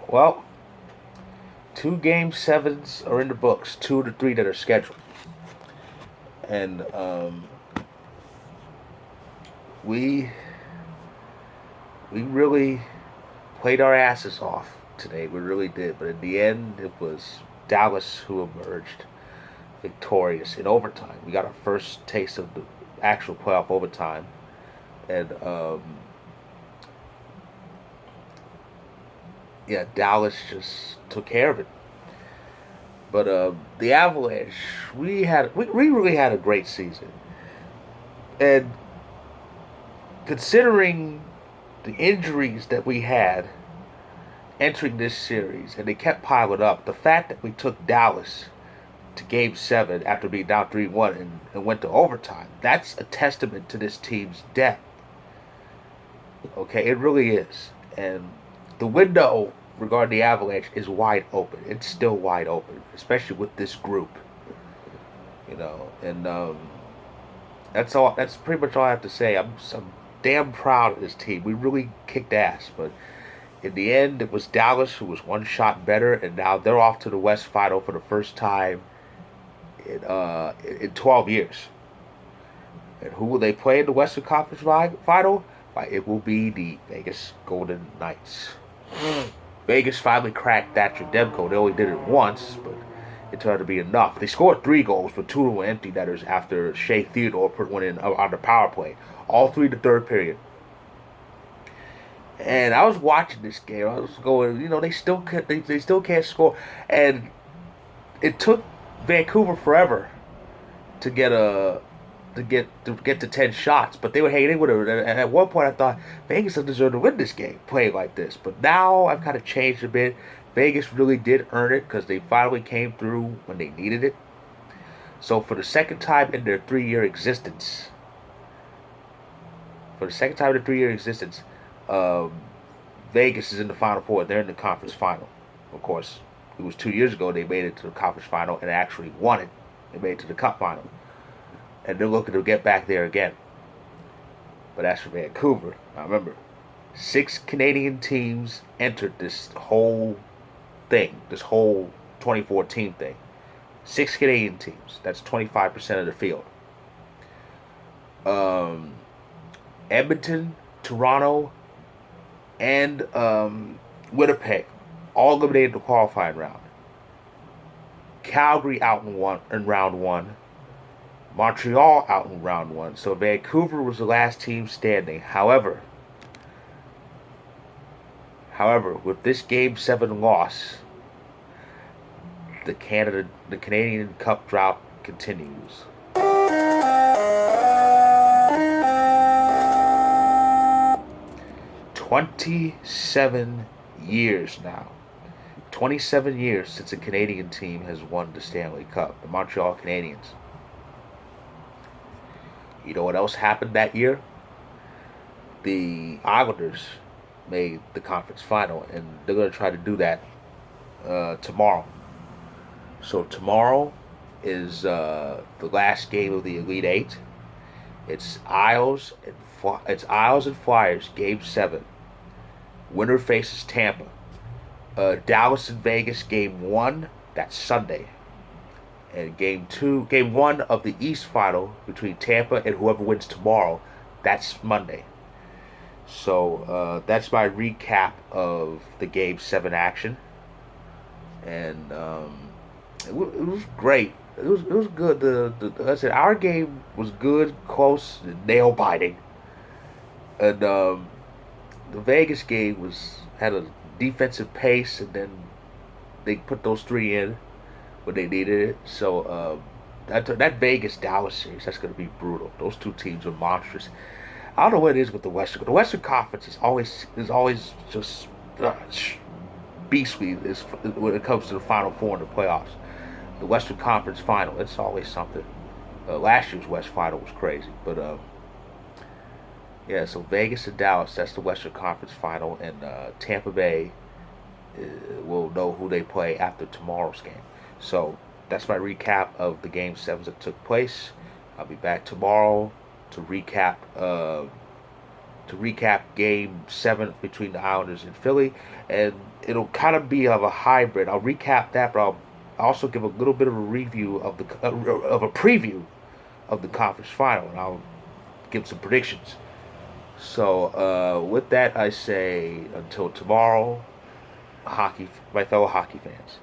Well, two game sevens are in the books, two of the three that are scheduled. And we we really played our asses off today. We really did. But in the end, it was Dallas who emerged victorious in overtime. We got our first taste of the actual playoff overtime. And yeah, Dallas just took care of it. But the Avalanche, we really had a great season, and considering the injuries that we had entering this series, and they kept piling up, the fact that we took Dallas to Game 7 after being down 3-1 and went to overtime, that's a testament to this team's depth. Okay, it really is. And the window regarding the Avalanche is wide open. It's still wide open, especially with this group. And that's all. That's pretty much all I have to say. I'm damn proud of this team. We really kicked ass, but in the end, it was Dallas who was one shot better, and now they're off to the West Final for the first time in 12 years. And who will they play in the Western Conference Final? It will be the Vegas Golden Knights. Vegas finally cracked Thatcher Demko. They only did it once, but it turned out to be enough. They scored 3 goals, but 2 were empty netters after Shea Theodore put one in on the power play. All three in the third period. And I was watching this game. I was going, they still can't score, and it took Vancouver forever to get a to get to 10 shots, but they were hanging in with it. And at one point, I thought Vegas doesn't deserve to win this game playing like this. But now I've kind of changed a bit. Vegas really did earn it because they finally came through when they needed it. So for the second time in their 3-year existence, um, Vegas is in the Final Four. They're in the conference final. Of course, it was 2 years ago they made it to the conference final and actually won it. They made it to the cup final. And they're looking to get back there again. But as for Vancouver, now remember, 6 Canadian teams entered this whole thing, this whole 2014 thing. 6 Canadian teams. That's 25% of the field. Um, Edmonton, Toronto, and Winnipeg all eliminated the qualifying round. Calgary out in round one. Montreal out in round one. So Vancouver was the last team standing. However, with this Game 7 loss, the Canadian Cup drought continues. 27 years now. 27 years since a Canadian team has won the Stanley Cup, the Montreal Canadiens. You know what else happened that year? The Islanders made the conference final, and they're going to try to do that tomorrow. So tomorrow is the last game of the Elite Eight. It's Isles and Flyers, Game 7. Winner faces Tampa. Dallas and Vegas, Game 1. That's Sunday. And Game 1 of the East Final between Tampa and whoever wins tomorrow, that's Monday. So that's my recap of the Game 7 action. And it was great. It was good. Like I said, our game was good, close, nail biting, and the Vegas game had a defensive pace, and then they put those 3 in when they needed it. So that Vegas Dallas series, that's going to be brutal. Those two teams are monstrous. I don't know what it is with the Western. The Western Conference is always just beastly when it comes to the Final Four and the playoffs. The Western Conference Final, it's always something. Last year's West Final was crazy, but yeah. So Vegas and Dallas, that's the Western Conference Final, and Tampa Bay will know who they play after tomorrow's game. So that's my recap of the Game 7s that took place. I'll be back tomorrow to recap to recap Game 7 between the Islanders and Philly, and it'll kind of be of a hybrid. I'll recap that, but I'll also give a little bit of a review of a preview of the conference final, and I'll give some predictions. So with that, I say until tomorrow, my fellow hockey fans.